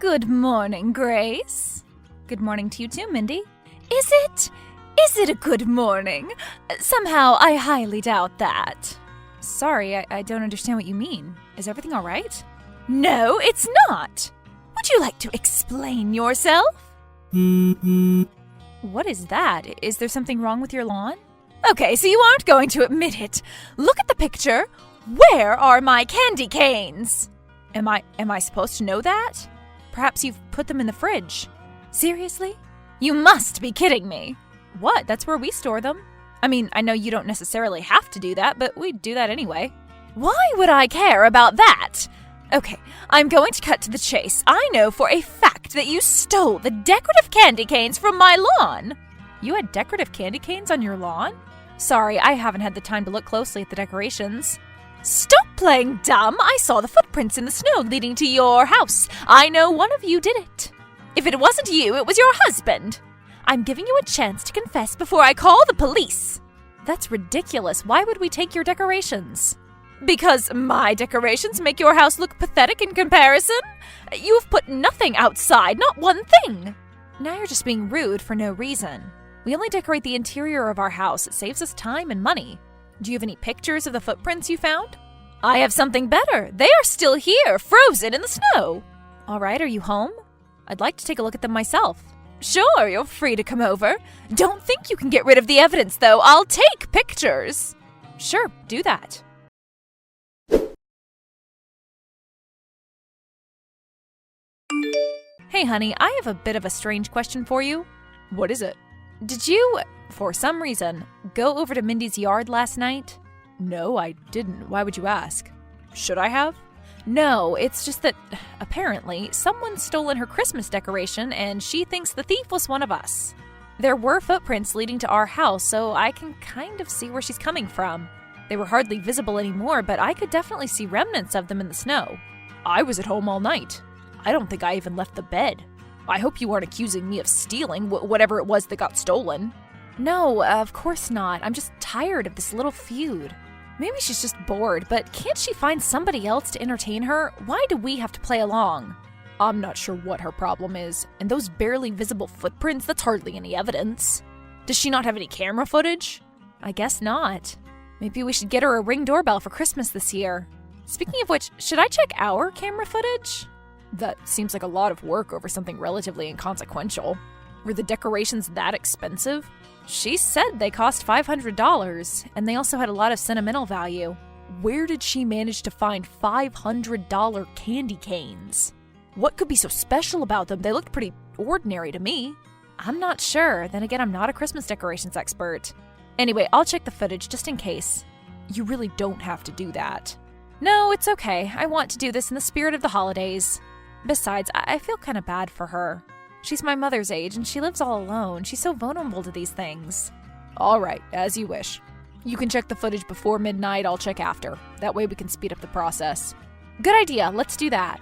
Good morning, Grace. Good morning to you too, Mindy. Is it a good morning? Somehow, I highly doubt that. Sorry, I don't understand what you mean. Is everything all right? No, it's not. Would you like to explain yourself? What is that? Is there something wrong with your lawn? Okay, so you aren't going to admit it. Look at the picture. Where are my candy canes? Am I supposed to know that? Perhaps you've put them in the fridge. Seriously? You must be kidding me. What? That's where we store them. I mean, I know you don't necessarily have to do that, but we do that anyway. Why would I care about that? Okay, I'm going to cut to the chase. I know for a fact that you stole the decorative candy canes from my lawn. You had decorative candy canes on your lawn? Sorry, I haven't had the time to look closely at the decorations. Stop playing dumb! I saw the footprints in the snow leading to your house. I know one of you did it. If it wasn't you, it was your husband. I'm giving you a chance to confess before I call the police. That's ridiculous. Why would we take your decorations? Because my decorations make your house look pathetic in comparison? You've put nothing outside, not one thing. Now you're just being rude for no reason. We only decorate the interior of our house. It saves us time and money. Do you have any pictures of the footprints you found? I have something better. They are still here, frozen in the snow. All right, are you home? I'd like to take a look at them myself. Sure, you're free to come over. Don't think you can get rid of the evidence, though. I'll take pictures. Sure, do that. Hey, honey, I have a bit of a strange question for you. What is it? Did you, for some reason, go over to Mindy's yard last night? No, I didn't. Why would you ask? Should I have? No, it's just that, apparently, someone's stolen her Christmas decoration and she thinks the thief was one of us. There were footprints leading to our house, so I can kind of see where she's coming from. They were hardly visible anymore, but I could definitely see remnants of them in the snow. I was at home all night. I don't think I even left the bed. I hope you aren't accusing me of stealing whatever it was that got stolen. No, of course not. I'm just tired of this little feud. Maybe she's just bored, but can't she find somebody else to entertain her? Why do we have to play along? I'm not sure what her problem is, and those barely visible footprints, that's hardly any evidence. Does she not have any camera footage? I guess not. Maybe we should get her a Ring doorbell for Christmas this year. Speaking of which, should I check our camera footage? That seems like a lot of work over something relatively inconsequential. Were the decorations that expensive? She said they cost $500, and they also had a lot of sentimental value. Where did she manage to find $500 candy canes? What could be so special about them? They looked pretty ordinary to me. I'm not sure. Then again, I'm not a Christmas decorations expert. Anyway, I'll check the footage just in case. You really don't have to do that. No, it's okay. I want to do this in the spirit of the holidays. Besides, I feel kind of bad for her. She's my mother's age, and she lives all alone. She's so vulnerable to these things. All right, as you wish. You can check the footage before midnight, I'll check after. That way we can speed up the process. Good idea, let's do that.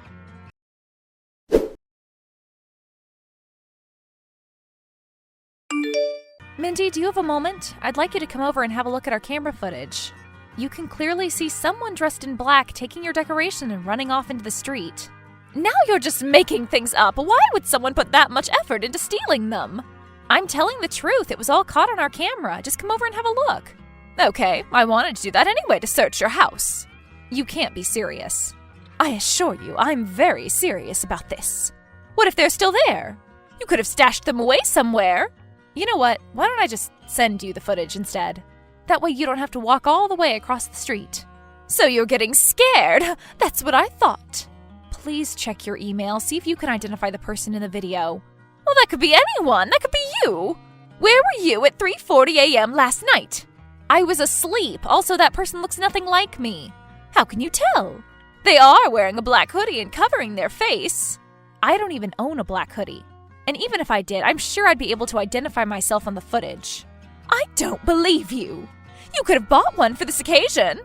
Mindy, do you have a moment? I'd like you to come over and have a look at our camera footage. You can clearly see someone dressed in black taking your decoration and running off into the street. Now you're just making things up. Why would someone put that much effort into stealing them? I'm telling the truth. It was all caught on our camera. Just come over and have a look. Okay, I wanted to do that anyway, to search your house. You can't be serious. I assure you, I'm very serious about this. What if they're still there? You could have stashed them away somewhere. You know what? Why don't I just send you the footage instead? That way you don't have to walk all the way across the street. So you're getting scared? That's what I thought. Please check your email, see if you can identify the person in the video. Well, that could be anyone. That could be you. Where were you at 3:40 a.m. last night? I was asleep. Also, that person looks nothing like me. How can you tell? They are wearing a black hoodie and covering their face. I don't even own a black hoodie. And even if I did, I'm sure I'd be able to identify myself on the footage. I don't believe you. You could have bought one for this occasion.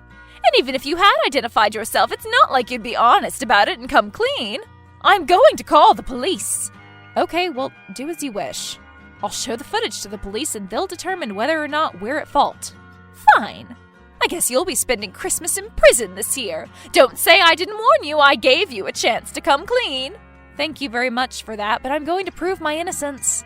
And even if you had identified yourself, it's not like you'd be honest about it and come clean. I'm going to call the police. Okay, well, do as you wish. I'll show the footage to the police and they'll determine whether or not we're at fault. Fine. I guess you'll be spending Christmas in prison this year. Don't say I didn't warn you. I gave you a chance to come clean. Thank you very much for that, but I'm going to prove my innocence.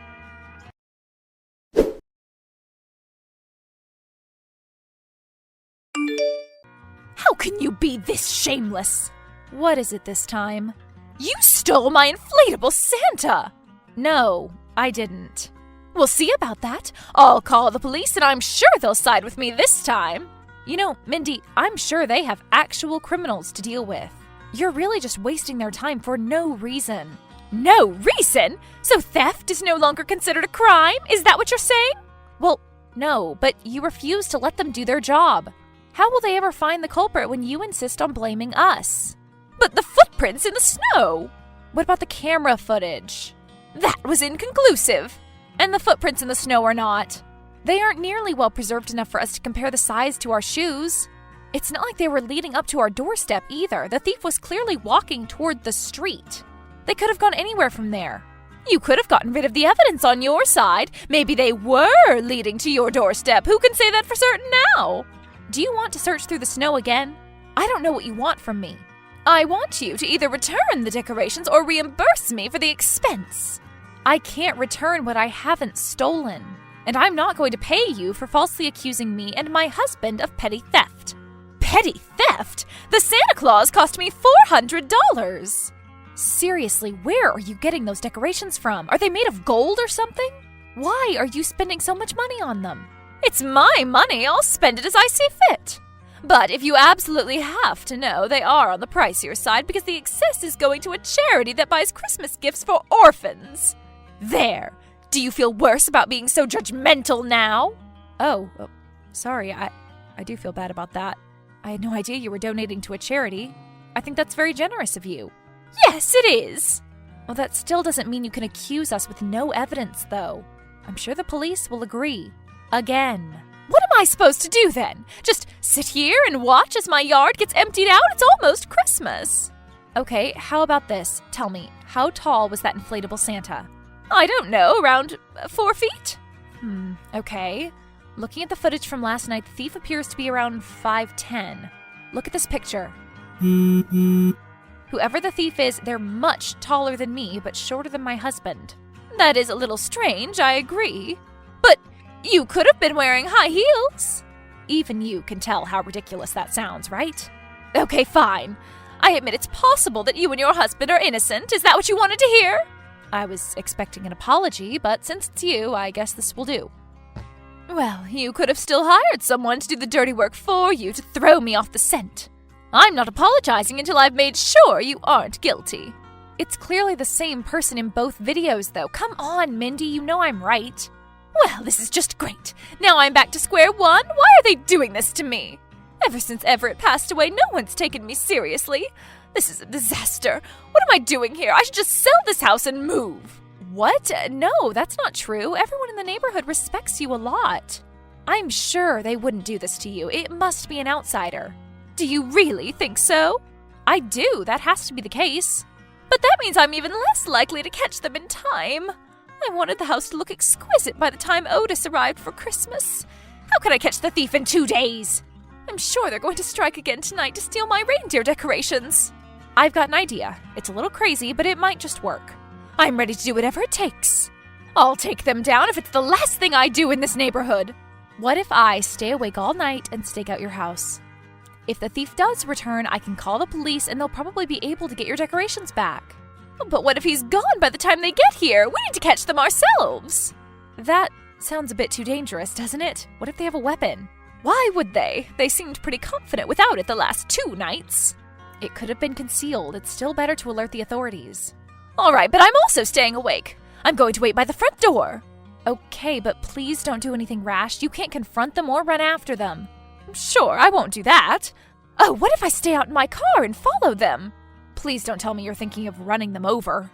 How can you be this shameless? What is it this time? You stole my inflatable Santa! No, I didn't. We'll see about that. I'll call the police and I'm sure they'll side with me this time. You know, Mindy, I'm sure they have actual criminals to deal with. You're really just wasting their time for no reason. No reason? So theft is no longer considered a crime? Is that what you're saying? Well, no, but you refuse to let them do their job. How will they ever find the culprit when you insist on blaming us? But the footprints in the snow! What about the camera footage? That was inconclusive. And the footprints in the snow are not. They aren't nearly well preserved enough for us to compare the size to our shoes. It's not like they were leading up to our doorstep either. The thief was clearly walking toward the street. They could have gone anywhere from there. You could have gotten rid of the evidence on your side. Maybe they were leading to your doorstep. Who can say that for certain now? Do you want to search through the snow again? I don't know what you want from me. I want you to either return the decorations or reimburse me for the expense. I can't return what I haven't stolen, and I'm not going to pay you for falsely accusing me and my husband of petty theft. Petty theft? The Santa Claus cost me $400! Seriously, where are you getting those decorations from? Are they made of gold or something? Why are you spending so much money on them? It's my money, I'll spend it as I see fit. But if you absolutely have to know, they are on the pricier side because the excess is going to a charity that buys Christmas gifts for orphans. There! Do you feel worse about being so judgmental now? Oh, sorry, I do feel bad about that. I had no idea you were donating to a charity. I think that's very generous of you. Yes, it is! Well, that still doesn't mean you can accuse us with no evidence, though. I'm sure the police will agree. Again. What am I supposed to do then? Just sit here and watch as my yard gets emptied out? It's almost Christmas. Okay, how about this? Tell me, how tall was that inflatable Santa? I don't know, around 4 feet? Okay. Looking at the footage from last night, the thief appears to be around 5'10". Look at this picture. Whoever the thief is, they're much taller than me, but shorter than my husband. That is a little strange, I agree. But you could have been wearing high heels. Even you can tell how ridiculous that sounds, right? Okay, fine. I admit it's possible that you and your husband are innocent. Is that what you wanted to hear? I was expecting an apology, but since it's you, I guess this will do. Well, you could have still hired someone to do the dirty work for you to throw me off the scent. I'm not apologizing until I've made sure you aren't guilty. It's clearly the same person in both videos, though. Come on, Mindy, you know I'm right. Well, this is just great. Now I'm back to square one. Why are they doing this to me? Ever since Everett passed away, no one's taken me seriously. This is a disaster. What am I doing here? I should just sell this house and move. What? No, that's not true. Everyone in the neighborhood respects you a lot. I'm sure they wouldn't do this to you. It must be an outsider. Do you really think so? I do. That has to be the case. But that means I'm even less likely to catch them in time. I wanted the house to look exquisite by the time Otis arrived for Christmas. How could I catch the thief in 2 days? I'm sure they're going to strike again tonight to steal my reindeer decorations. I've got an idea. It's a little crazy, but it might just work. I'm ready to do whatever it takes. I'll take them down if it's the last thing I do in this neighborhood. What if I stay awake all night and stake out your house? If the thief does return, I can call the police and they'll probably be able to get your decorations back. But what if he's gone by the time they get here? We need to catch them ourselves. That sounds a bit too dangerous, doesn't it? What if they have a weapon? Why would they? They seemed pretty confident without it the last 2 nights. It could have been concealed. It's still better to alert the authorities. All right, but I'm also staying awake. I'm going to wait by the front door. Okay, but please don't do anything rash. You can't confront them or run after them. Sure, I won't do that. Oh, what if I stay out in my car and follow them? Please don't tell me you're thinking of running them over.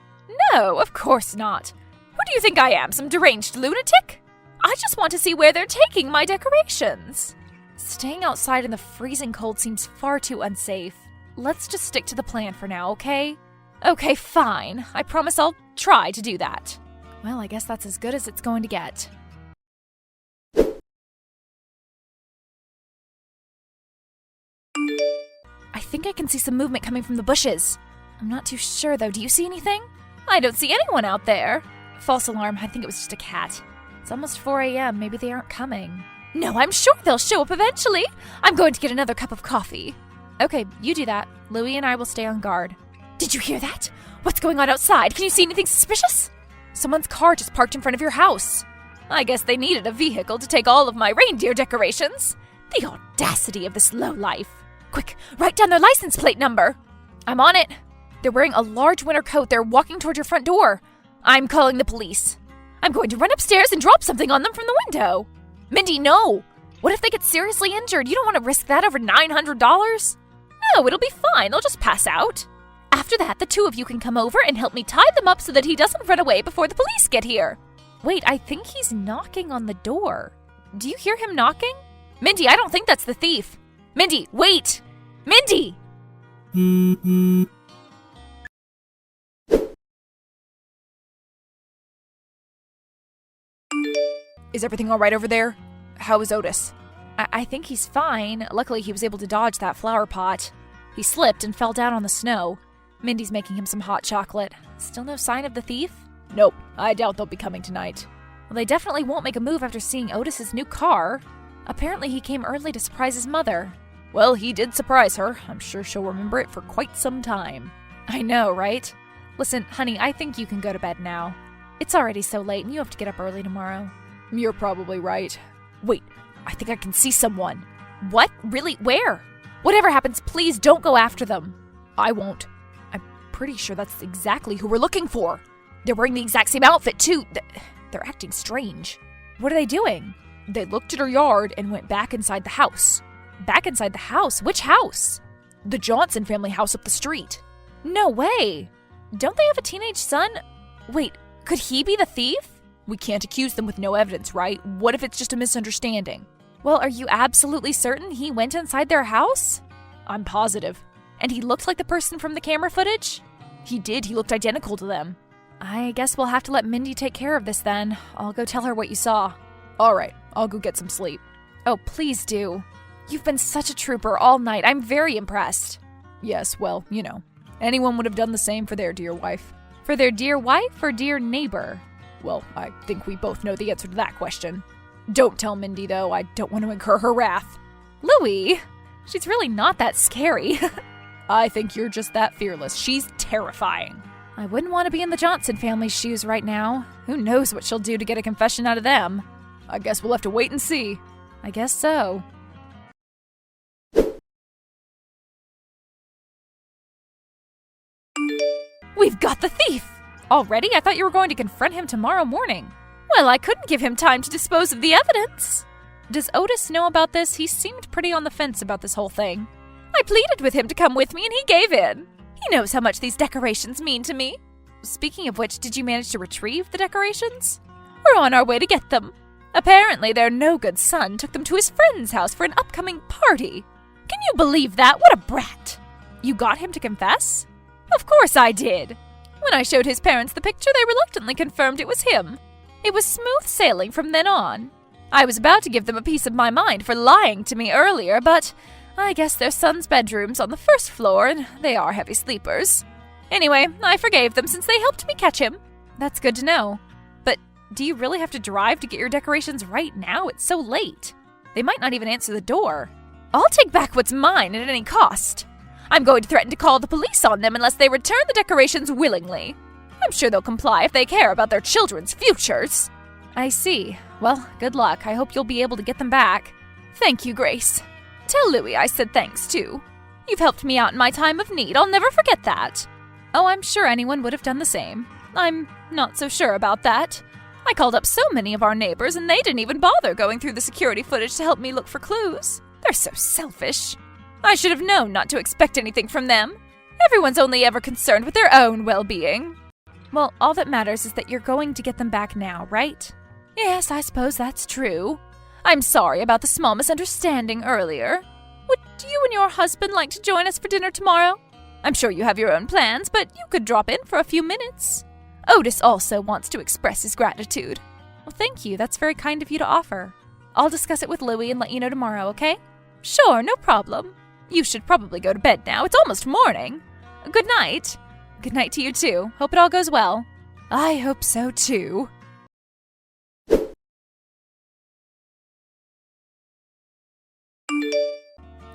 No, of course not. Who do you think I am, some deranged lunatic? I just want to see where they're taking my decorations. Staying outside in the freezing cold seems far too unsafe. Let's just stick to the plan for now, okay? Okay, fine. I promise I'll try to do that. Well, I guess that's as good as it's going to get. I think I can see some movement coming from the bushes. I'm not too sure, though. Do you see anything? I don't see anyone out there. False alarm, I think it was just a cat. It's almost 4 a.m., maybe they aren't coming. No, I'm sure they'll show up eventually. I'm going to get another cup of coffee. Okay, you do that. Louie and I will stay on guard. Did you hear that? What's going on outside? Can you see anything suspicious? Someone's car just parked in front of your house. I guess they needed a vehicle to take all of my reindeer decorations. The audacity of this lowlife. Quick, write down their license plate number. I'm on it. They're wearing a large winter coat. They're walking toward your front door. I'm calling the police. I'm going to run upstairs and drop something on them from the window. Mindy, no. What if they get seriously injured? You don't want to risk that over $900? No, it'll be fine. They'll just pass out. After that, the two of you can come over and help me tie them up so that he doesn't run away before the police get here. Wait, I think he's knocking on the door. Do you hear him knocking? Mindy, I don't think that's the thief. Mindy, wait! Mindy! Is everything all right over there? How is Otis? I think he's fine. Luckily, he was able to dodge that flower pot. He slipped and fell down on the snow. Mindy's making him some hot chocolate. Still no sign of the thief? Nope. I doubt they'll be coming tonight. Well, they definitely won't make a move after seeing Otis's new car. Apparently, he came early to surprise his mother. Well, he did surprise her. I'm sure she'll remember it for quite some time. I know, right? Listen, honey, I think you can go to bed now. It's already so late and you have to get up early tomorrow. You're probably right. Wait, I think I can see someone. What? Really? Where? Whatever happens, please don't go after them. I won't. I'm pretty sure that's exactly who we're looking for. They're wearing the exact same outfit, too. They're acting strange. What are they doing? They looked at her yard and went back inside the house. Back inside the house? Which house? The Johnson family house up the street. No way. Don't they have a teenage son? Wait, could he be the thief? We can't accuse them with no evidence, right? What if it's just a misunderstanding? Well, are you absolutely certain he went inside their house? I'm positive. And he looked like the person from the camera footage? He did. He looked identical to them. I guess we'll have to let Mindy take care of this then. I'll go tell her what you saw. All right, I'll go get some sleep. Oh, please do. You've been such a trooper all night. I'm very impressed. Yes, well, you know, anyone would have done the same for their dear wife. For their dear wife or dear neighbor? Well, I think we both know the answer to that question. Don't tell Mindy, though. I don't want to incur her wrath. Louie, she's really not that scary. I think you're just that fearless. She's terrifying. I wouldn't want to be in the Johnson family's shoes right now. Who knows what she'll do to get a confession out of them? I guess we'll have to wait and see. I guess so. We've got the thief! Already? I thought you were going to confront him tomorrow morning. Well, I couldn't give him time to dispose of the evidence. Does Otis know about this? He seemed pretty on the fence about this whole thing. I pleaded with him to come with me and he gave in. He knows how much these decorations mean to me. Speaking of which, did you manage to retrieve the decorations? We're on our way to get them. Apparently, their no-good son took them to his friend's house for an upcoming party. Can you believe that? What a brat! You got him to confess? Of course I did. When I showed his parents the picture, they reluctantly confirmed it was him. It was smooth sailing from then on. I was about to give them a piece of my mind for lying to me earlier, but I guess their son's bedroom's on the first floor, and they are heavy sleepers. Anyway, I forgave them since they helped me catch him. That's good to know. But do you really have to drive to get your decorations right now? It's so late. They might not even answer the door. I'll take back what's mine at any cost. I'm going to threaten to call the police on them unless they return the decorations willingly. I'm sure they'll comply if they care about their children's futures. I see. Well, good luck. I hope you'll be able to get them back. Thank you, Grace. Tell Louie I said thanks, too. You've helped me out in my time of need. I'll never forget that. Oh, I'm sure anyone would have done the same. I'm not so sure about that. I called up so many of our neighbors, and they didn't even bother going through the security footage to help me look for clues. They're so selfish. I should have known not to expect anything from them. Everyone's only ever concerned with their own well-being. Well, all that matters is that you're going to get them back now, right? Yes, I suppose that's true. I'm sorry about the small misunderstanding earlier. Would you and your husband like to join us for dinner tomorrow? I'm sure you have your own plans, but you could drop in for a few minutes. Otis also wants to express his gratitude. Well, thank you. That's very kind of you to offer. I'll discuss it with Louie and let you know tomorrow, okay? Sure, no problem. You should probably go to bed now. It's almost morning. Good night. Good night to you too. Hope it all goes well. I hope so too.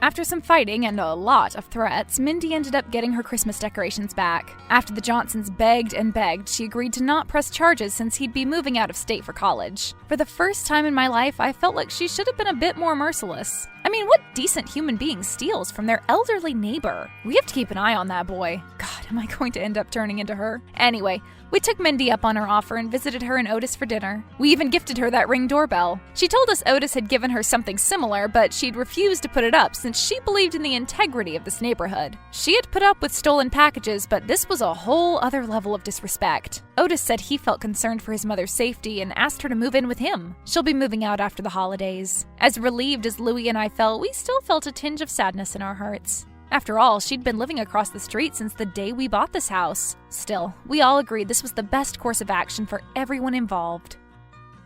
After some fighting and a lot of threats, Mindy ended up getting her Christmas decorations back. After the Johnsons begged and begged, she agreed to not press charges since he'd be moving out of state for college. For the first time in my life, I felt like she should have been a bit more merciless. I mean, what decent human being steals from their elderly neighbor? We have to keep an eye on that boy. God, am I going to end up turning into her? Anyway, we took Mindy up on her offer and visited her and Otis for dinner. We even gifted her that Ring doorbell. She told us Otis had given her something similar, but she'd refused to put it up since she believed in the integrity of this neighborhood. She had put up with stolen packages, but this was a whole other level of disrespect. Otis said he felt concerned for his mother's safety and asked her to move in with him. She'll be moving out after the holidays. As relieved as Louie and I felt, we still felt a tinge of sadness in our hearts. After all, she'd been living across the street since the day we bought this house. Still, we all agreed this was the best course of action for everyone involved.